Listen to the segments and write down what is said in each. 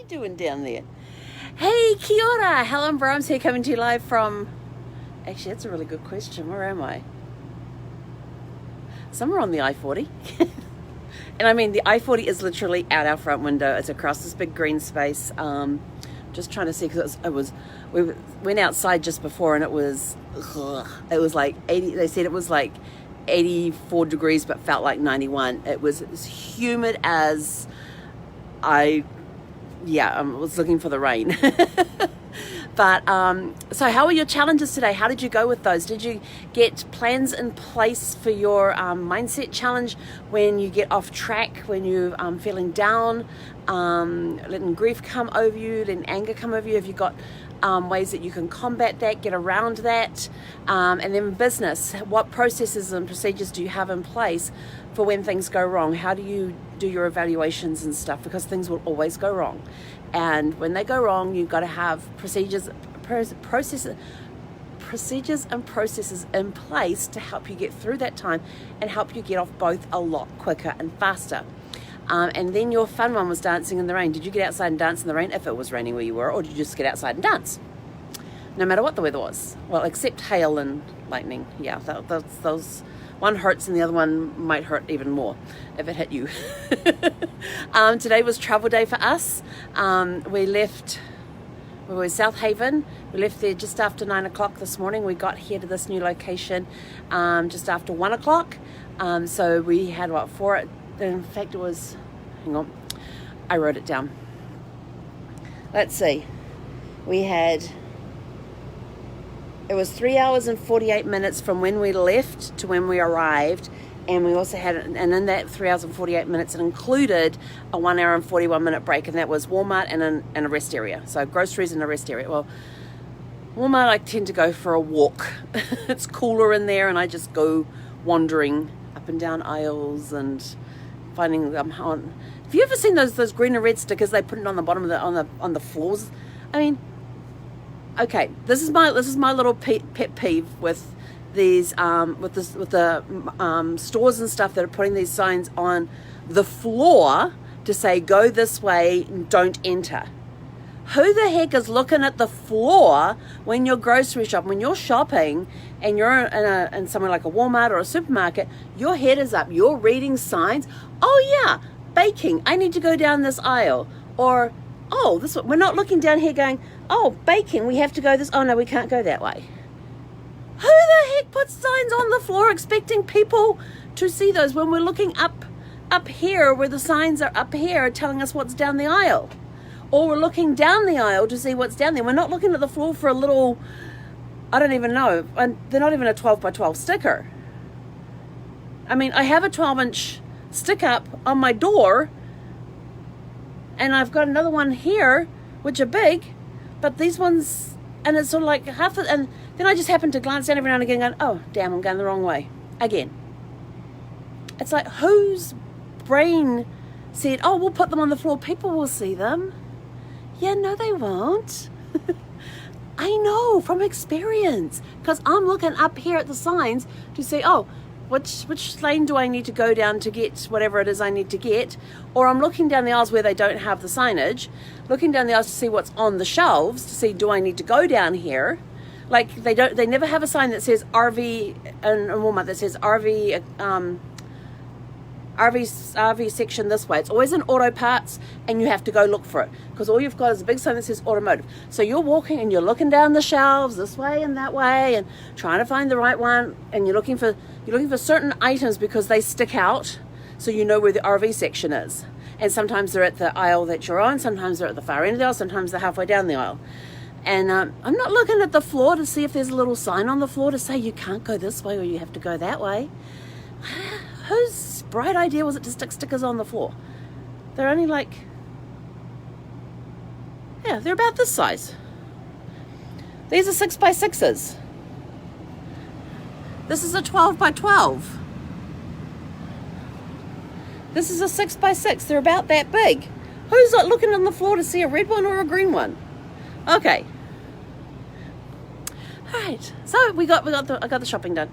doing down there? Hey, kia ora. Helen Brahms here, coming to you live from... Actually, that's a really good question. Where am I? Somewhere on the I-40. And I mean, the I-40 is literally out our front window. It's across this big green space. Just trying to see, because we went outside just before, and it was like 80. They said it was like 84 degrees, but felt like 91. It was as humid as I was looking for the rain. But so how are your challenges today? How did you go with those? Did you get plans in place for your mindset challenge when you get off track, when you're feeling down, letting grief come over you, letting anger come over you? Have you got ways that you can combat that, get around that? And then business, what processes and procedures do you have in place for when things go wrong? How do you do your evaluations and stuff? Because things will always go wrong. And when they go wrong, you've got to have procedures and processes in place to help you get through that time and help you get off both a lot quicker and faster. And then your fun one was dancing in the rain. Did you get outside and dance in the rain if it was raining where you were, or did you just get outside and dance? No matter what the weather was. Well, except hail and lightning. Yeah, those one hurts and the other one might hurt even more if it hit you. Today was travel day for us. We were South Haven. We left there just after 9 o'clock this morning. We got here to this new location just after 1 o'clock. So we had in fact it was, hang on, I wrote it down. Let's see. It was 3 hours and 48 minutes from when we left to when we arrived. And we also had, and in that 3 hours and 48 minutes, it included a 1 hour and 41 minute break. And that was Walmart and a rest area. So groceries and a rest area. Well, Walmart, I tend to go for a walk. It's cooler in there, and I just go wandering up and down aisles and finding them on. Have you ever seen those green and red stickers they put it on the bottom of on the floors? I mean, okay, this is my little pet peeve with these with the stores and stuff that are putting these signs on the floor to say go this way, don't enter. Who the heck is looking at the floor when you're grocery shopping, when you're shopping and you're in somewhere like a Walmart or a supermarket? Your head is up, you're reading signs. Oh yeah, baking, I need to go down this aisle. Or, oh, this one, we're not looking down here going, oh, baking, we have to go this, oh no, we can't go that way. Who the heck puts signs on the floor expecting people to see those when we're looking up here, where the signs are up here telling us what's down the aisle? Or we're looking down the aisle to see what's down there. We're not looking at the floor for a little, I don't even know, and they're not even a 12 by 12 sticker. I mean, I have a 12-inch stick up on my door, and I've got another one here, which are big, but these ones, and it's sort of like half, and then I just happen to glance down every now and again going, oh, damn, I'm going the wrong way. Again. It's like, whose brain said, oh, we'll put them on the floor, people will see them. Yeah, no, they won't. I know from experience, because I'm looking up here at the signs to see, oh, which lane do I need to go down to get whatever it is I need to get? Or I'm looking down the aisles where they don't have the signage, looking down the aisles to see what's on the shelves, to see, do I need to go down here? Like they never have a sign that says RV in Walmart that says RV section this way. It's always in auto parts, and you have to go look for it, because all you've got is a big sign that says automotive. So you're walking and you're looking down the shelves this way and that way and trying to find the right one, and you're looking for certain items because they stick out, so you know where the RV section is. And sometimes they're at the aisle that you're on, sometimes they're at the far end of the aisle, sometimes they're halfway down the aisle. And I'm not looking at the floor to see if there's a little sign on the floor to say you can't go this way or you have to go that way. Whose bright idea was it to stick stickers on the floor? They're only like, yeah, they're about this size. These are 6 by 6s. This is a 12 by 12. This is a 6 by 6. They're about that big. Who's looking on the floor to see a red one or a green one? Okay. All right. So I got the shopping done.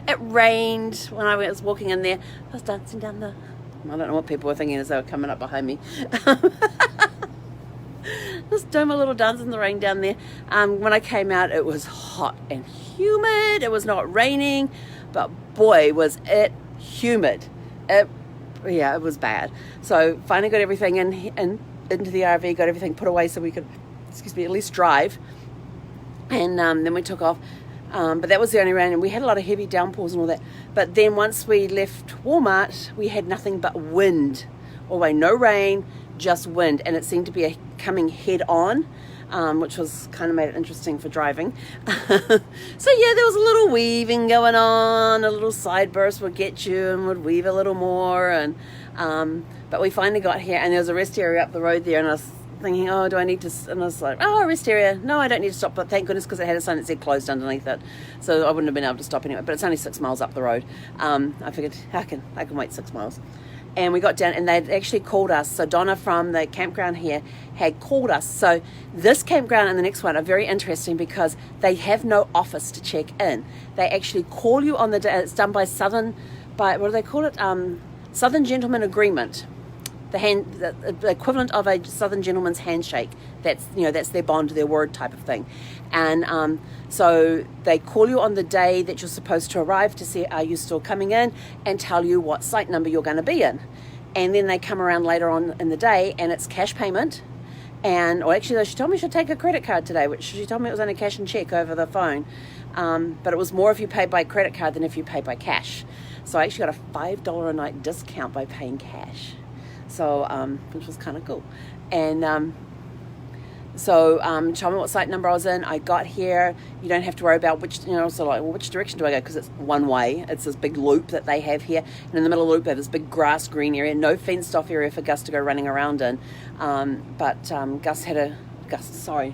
It rained when I was walking in there. I was dancing down I don't know what people were thinking as they were coming up behind me. Just doing my little dance in the rain down there. When I came out, it was hot and humid. It was not raining, but boy, was it humid. It was bad. So finally got everything in into the RV, got everything put away so we could, at least drive. And then we took off. But that was the only rain, and we had a lot of heavy downpours and all that. But then once we left Walmart, we had nothing but wind. All the way, no rain, just wind, and it seemed to be coming head on, which was kind of made it interesting for driving. So yeah, there was a little weaving going on, a little side burst would get you and would weave a little more, and but we finally got here, and there was a rest area up the road there, and I was thinking, oh, do I need to, and I was like, oh, rest area, no, I don't need to stop, but thank goodness, because it had a sign that said closed underneath it, so I wouldn't have been able to stop anyway, but it's only 6 miles up the road. I figured, I can wait 6 miles. And we got down, and they'd actually called us. So Donna from the campground here had called us. So this campground and the next one are very interesting because they have no office to check in. They actually call you on the day. It's done by what do they call it? Southern Gentleman Agreement. The equivalent of a Southern gentleman's handshake. That's their bond, their word type of thing. And so they call you on the day that you're supposed to arrive to see, are you still coming in, and tell you what site number you're going to be in. And then they come around later on in the day, and it's cash payment. Actually, she told me she'll take a credit card today, which she told me it was only cash and check over the phone. But it was more if you paid by credit card than if you paid by cash. So I actually got a $5 a night discount by paying cash. So, which was kind of cool. And so told me what site number I was in. I got here. You don't have to worry about which direction do I go? Because it's one way. It's this big loop that they have here. And in the middle of the loop, they have this big grass green area. No fenced off area for Gus to go running around in. But Sorry,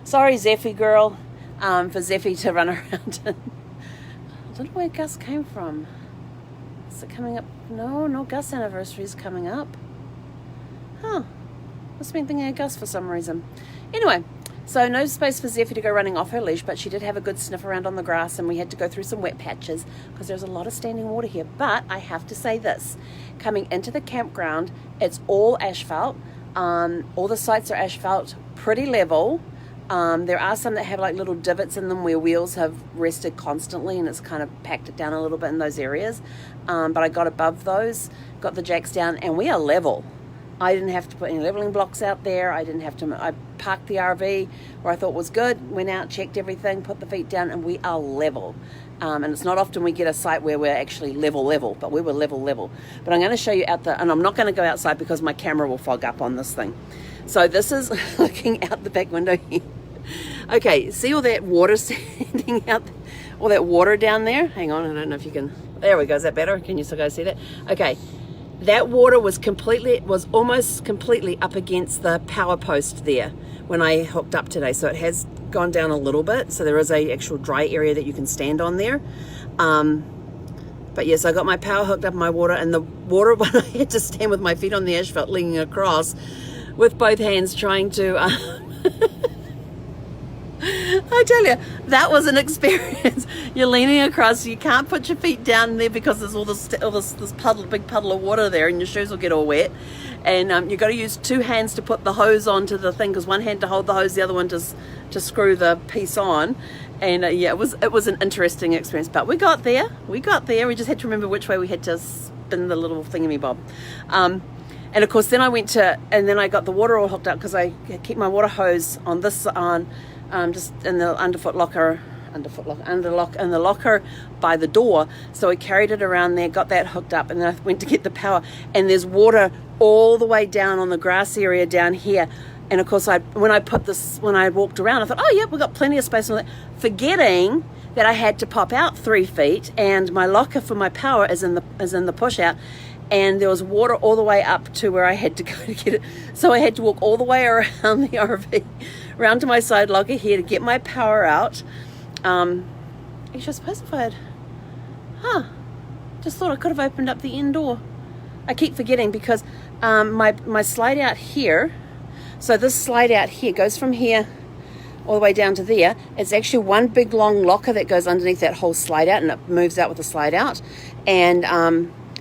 Zeffy girl. For Zeffy to run around in. I don't know where Gus came from. Is it coming up? No, Gus anniversary is coming up. Huh. Must have been thinking of Gus for some reason. Anyway, so no space for Zeffy to go running off her leash, but she did have a good sniff around on the grass, and we had to go through some wet patches because there's a lot of standing water here. But I have to say this. Coming into the campground, it's all asphalt. All the sites are asphalt, pretty level. There are some that have like little divots in them where wheels have rested constantly, and it's kind of packed it down a little bit in those areas. But I got above those, got the jacks down, and we are level. I didn't have to put any leveling blocks out there. I parked the RV where I thought was good, went out, checked everything, put the feet down, and we are level. And it's not often we get a site where we're actually level, but we were level. But I'm going to show you and I'm not going to go outside because my camera will fog up on this thing. So this is looking out the back window here. Okay, see all that water standing out, all that water down there? Hang on, I don't know if you can, there we go, is that better? Can you still guys see that? Okay, that water was almost completely up against the power post there when I hooked up today. So it has gone down a little bit. So there is a actual dry area that you can stand on there. But yes, I got my power hooked up in my water, and the water, when I had to stand with my feet on the asphalt leaning across with both hands trying to, I tell you, that was an experience. You're leaning across, you can't put your feet down there because there's all this big puddle of water there, and your shoes will get all wet. And you've got to use two hands to put the hose onto the thing, because one hand to hold the hose, the other one to screw the piece on. And yeah, it was an interesting experience, but we got there. We just had to remember which way we had to spin the little thingamy-bob. And of course, then I I got the water all hooked up, because I keep my water hose on this just in the under the locker by the door. So I carried it around there, got that hooked up, and then I went to get the power. And there's water all the way down on the grass area down here. And of course, when I walked around, I thought, oh yeah, we've got plenty of space on that, forgetting that I had to pop out 3 feet, and my locker for my power is in the push out. And there was water all the way up to where I had to go to get it. So I had to walk all the way around the RV, around to my side locker here to get my power out. Actually, I suppose if I had, just thought I could have opened up the end door. I keep forgetting, because my slide out here, so this slide out here goes from here all the way down to there. It's actually one big long locker that goes underneath that whole slide out, and it moves out with the slide out. And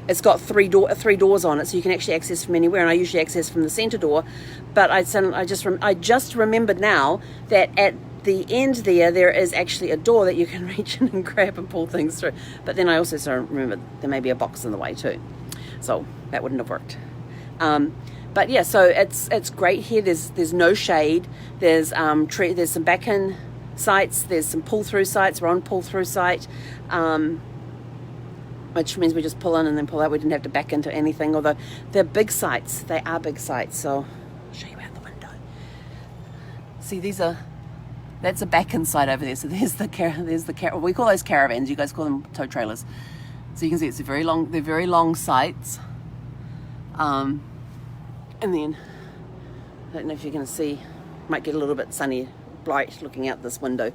it's got three doors on it, so you can actually access from anywhere, and I usually access from the center door. But I just remembered now that at the end there is actually a door that you can reach in and grab and pull things through. But then I also remember there may be a box in the way too, so that wouldn't have worked. But yeah, so it's great here. There's no shade. There's there's some back-in sites. There's some pull-through sites. We're on pull-through site, which means we just pull in and then pull out. We didn't have to back into anything. Although they're big sites, they are big sites. So I'll show you out the window. See, that's a back-in site over there. So there's the we call those caravans. You guys call them tow trailers. So you can see they're very long sites. And then, I don't know if you're going to see, might get a little bit sunny, bright looking out this window.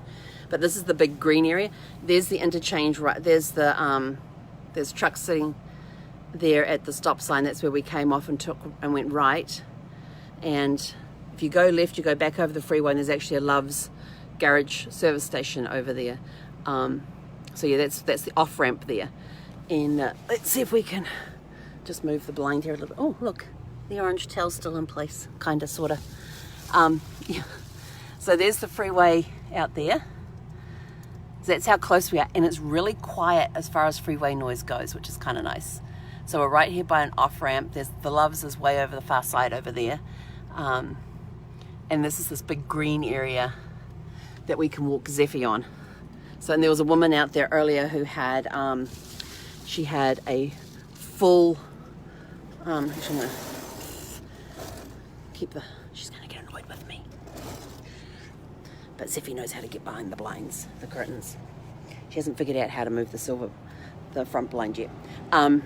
But this is the big green area. There's the interchange, right? There's trucks sitting there at the stop sign. That's where we came off and went right. And if you go left, you go back over the freeway, and there's actually a Love's garage service station over there. So yeah, that's the off ramp there. And let's see if we can just move the blind here a little bit. Oh, look. The orange tail's still in place, kind of, sort of. Yeah. So there's the freeway out there. So that's how close we are, and it's really quiet as far as freeway noise goes, which is kind of nice. So we're right here by an off-ramp. There's the Loves is way over the far side over there. And this is this big green area that we can walk Zeffy on. So, and there was a woman out there earlier who had, she had a full, actually I'm gonna she's going to get annoyed with me. But Zeffy knows how to get behind the blinds, the curtains. She hasn't figured out how to move the front blind yet. But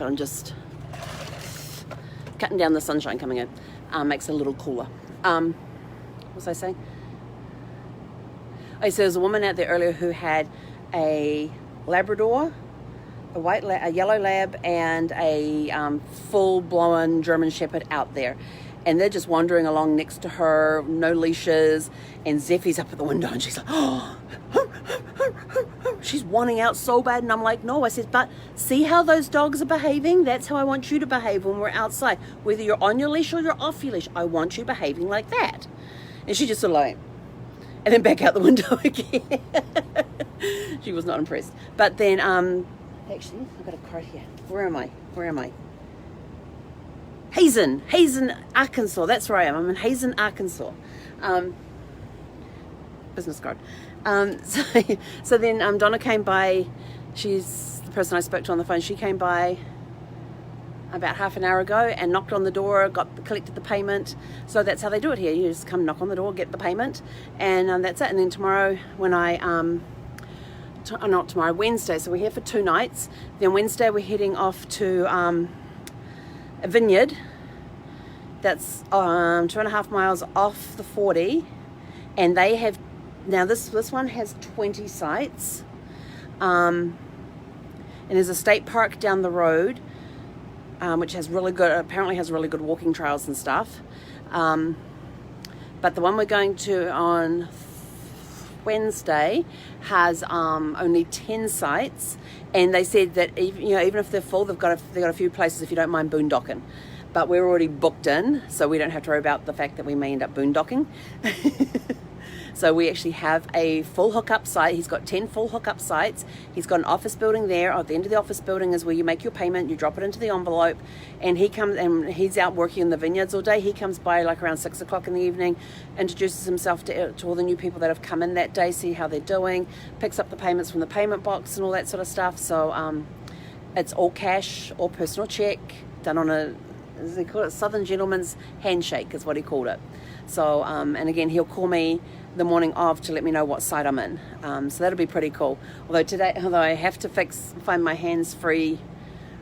I'm just cutting down the sunshine coming in. Makes it a little cooler. What was I saying? Oh, so there's a woman out there earlier who had a Labrador, a yellow lab, and a full-blown German Shepherd out there, and they're just wandering along next to her, no leashes, and Zeffy's up at the window, and she's like, oh, she's wanting out so bad, and I'm like, no, I said, but see how those dogs are behaving? That's how I want you to behave when we're outside, whether you're on your leash or you're off your leash. I want you behaving like that. And she just sort of like, and then back out the window again. She was not impressed. But then, actually, I've got a card here. Where am I? Hazen, Arkansas. That's where I am. I'm in Hazen, Arkansas. Business card. So then Donna came by. She's the person I spoke to on the phone. She came by about half an hour ago and knocked on the door, collected the payment. So that's how they do it here. You just come knock on the door, get the payment, and that's it. And then tomorrow when not tomorrow, Wednesday. So we're here for 2 nights. Then Wednesday we're heading off to a vineyard that's 2.5 miles off the 40, and they have now this one has 20 sites, and there's a state park down the road, which has apparently has really good walking trails and stuff. But the one we're going to on Wednesday has only 10 sites, and they said that even if they're full, they've got a few places if you don't mind boondocking. But we're already booked in, so we don't have to worry about the fact that we may end up boondocking. So we actually have a full hookup site. He's got 10 full hookup sites. He's got an office building there. At the end of the office building is where you make your payment. You drop it into the envelope, and he comes and he's out working in the vineyards all day. He comes by like around 6 o'clock in the evening, introduces himself to all the new people that have come in that day, see how they're doing, picks up the payments from the payment box and all that sort of stuff. So it's all cash or personal check, done on as they call it, Southern gentleman's handshake is what he called it. So and again, he'll call me the morning of to let me know what site I'm in. So that'll be pretty cool. Although I have to find my hands-free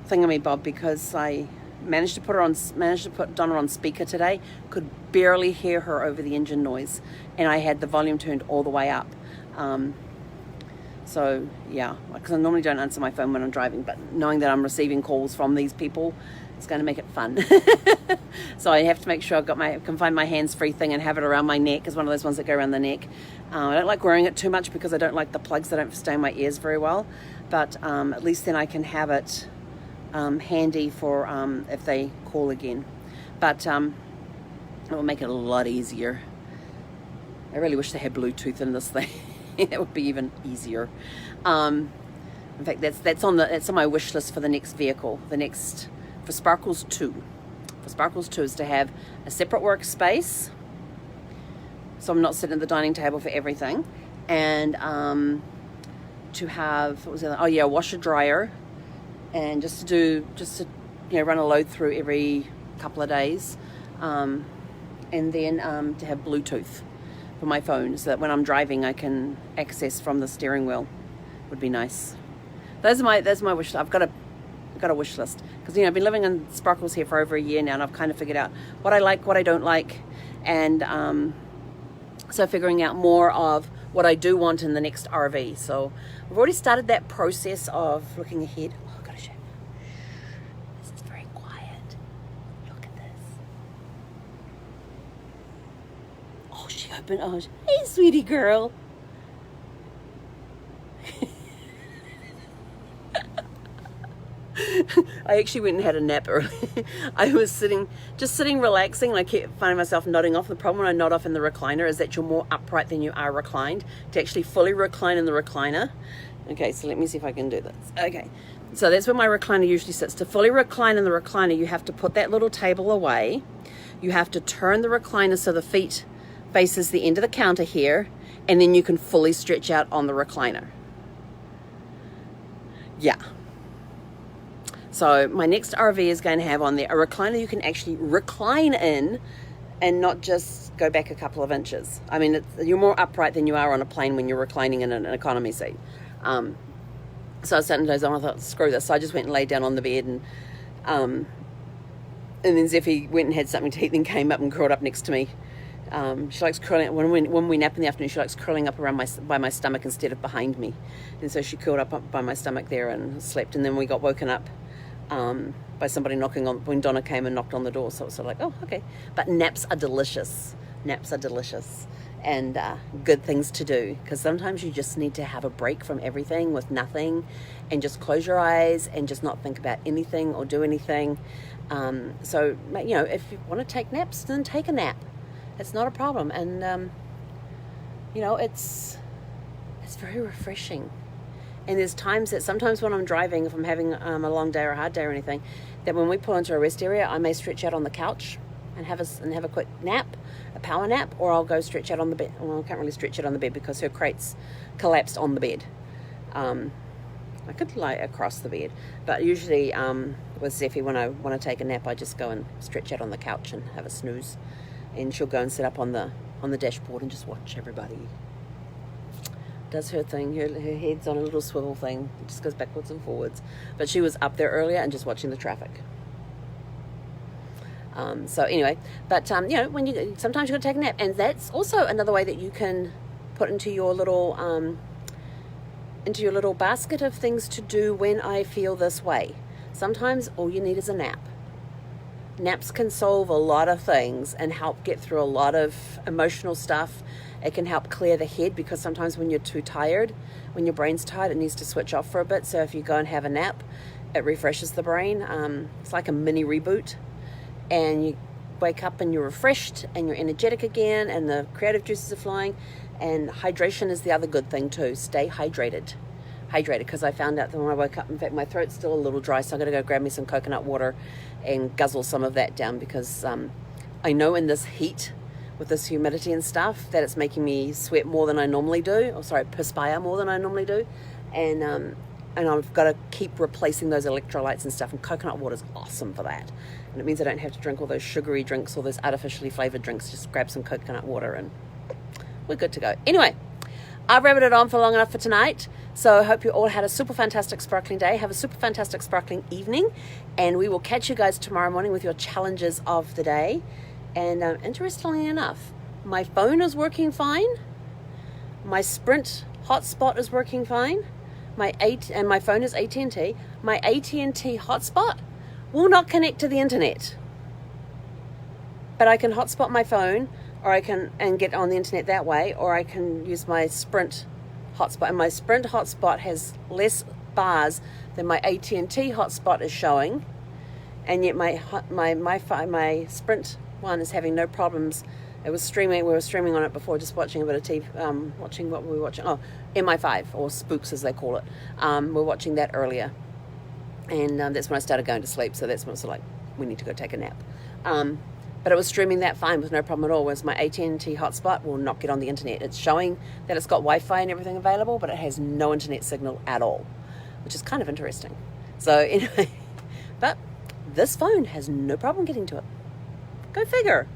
thingamabob, because I managed to put Donna on speaker today. Could barely hear her over the engine noise, and I had the volume turned all the way up. So yeah, because I normally don't answer my phone when I'm driving, but knowing that I'm receiving calls from these people, it's going to make it fun. So I have to make sure I can find my hands-free thing and have it around my neck. It's one of those ones that go around the neck. I don't like wearing it too much because I don't like the plugs. They don't stay in my ears very well. But at least then I can have it handy for if they call again. But it will make it a lot easier. I really wish they had Bluetooth in this thing. That would be even easier. In fact, that's on my wish list for the next vehicle. For Sparkles 2. For Sparkles 2 is to have a separate workspace, so I'm not sitting at the dining table for everything, and to have, what was the other? Oh yeah, a washer dryer, and just to run a load through every couple of days, and then to have Bluetooth for my phone, so that when I'm driving I can access from the steering wheel. Would be nice. Those are my wish. I've got a wish list, because I've been living in Sparkles here for over a year now, and I've kind of figured out what I like, what I don't like, and so figuring out more of what I do want in the next RV. So we've already started that process of looking ahead. Oh, I've got to show you. This is very quiet. Look at this. Oh, she opened. Oh, hey, sweetie girl. I actually went and had a nap early. I was just sitting relaxing, and I kept finding myself nodding off. The problem when I nod off in the recliner is that you're more upright than you are reclined. To actually fully recline in the recliner. Okay, so let me see if I can do this. Okay, so that's where my recliner usually sits. To fully recline in the recliner, you have to put that little table away. You have to turn the recliner so the feet faces the end of the counter here, and then you can fully stretch out on the recliner. Yeah. So my next RV is going to have on there a recliner you can actually recline in, and not just go back a couple of inches. I mean, you're more upright than you are on a plane when you're reclining in an economy seat. So I was sitting those on, I thought, screw this. So I just went and laid down on the bed, and then Zeffie went and had something to eat, then came up and curled up next to me. She likes curling, when we nap in the afternoon, she likes curling up around by my stomach instead of behind me. And so she curled up by my stomach there and slept, and then we got woken up by somebody knocking on, when Donna came and knocked on the door. So it was sort of like, oh, okay. But naps are delicious. And good things to do, because sometimes you just need to have a break from everything with nothing, and just close your eyes and just not think about anything or do anything. So if you want to take naps, then take a nap. It's not a problem. And it's very refreshing. And there's times that sometimes when I'm driving, if I'm having a long day or a hard day or anything, that when we pull into a rest area, I may stretch out on the couch and have a quick nap, a power nap, or I'll go stretch out on the bed. Well, I can't really stretch it on the bed because her crate's collapsed on the bed. I could lie across the bed, but usually with Zeffie, when I want to take a nap, I just go and stretch out on the couch and have a snooze, and she'll go and sit up on the dashboard and just watch everybody. Does her thing. Her head's on a little swivel thing. It just goes backwards and forwards. But she was up there earlier and just watching the traffic. So anyway, but when sometimes you got to take a nap, and that's also another way that you can put into your little basket of things to do when I feel this way. Sometimes all you need is a nap. Naps can solve a lot of things and help get through a lot of emotional stuff. It can help clear the head, because sometimes when you're too tired, when your brain's tired, it needs to switch off for a bit. So if you go and have a nap, it refreshes the brain. It's like a mini reboot, and you wake up and you're refreshed and you're energetic again, and the creative juices are flowing. And hydration is the other good thing too. Stay hydrated, because I found out that when I woke up, in fact, my throat's still a little dry, so I'm going to go grab me some coconut water and guzzle some of that down, because I know in this heat, with this humidity and stuff, that it's making me sweat more than I normally do, perspire more than I normally do, and I've got to keep replacing those electrolytes and stuff, and coconut water is awesome for that. And it means I don't have to drink all those sugary drinks, all those artificially flavored drinks. Just grab some coconut water and we're good to go. Anyway, I've rabbited on for long enough for tonight, so I hope you all had a super fantastic sparkling day. Have a super fantastic sparkling evening, and we will catch you guys tomorrow morning with your challenges of the day. And interestingly enough, my phone is working fine. My Sprint hotspot is working fine. My phone is AT&T. My AT&T hotspot will not connect to the internet. But I can hotspot my phone, or I can get on the internet that way, or I can use my Sprint hotspot. And my Sprint hotspot has less bars, then my AT&T hotspot is showing, and yet my Sprint one is having no problems. It was streaming. We were streaming on it before, just watching a bit of TV, watching what we were watching. Oh, MI5, or Spooks as they call it. We're watching that earlier, and that's when I started going to sleep. So that's when it's like, we need to go take a nap. But it was streaming that fine with no problem at all. Whereas my AT&T hotspot will not get on the internet. It's showing that it's got Wi-Fi and everything available, but it has no internet signal at all, which is kind of interesting. So anyway, but this phone has no problem getting to it. Go figure.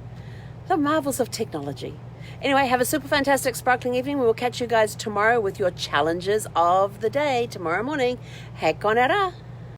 The marvels of technology. Anyway, have a super fantastic sparkling evening. We will catch you guys tomorrow with your challenges of the day tomorrow morning. Hek on era.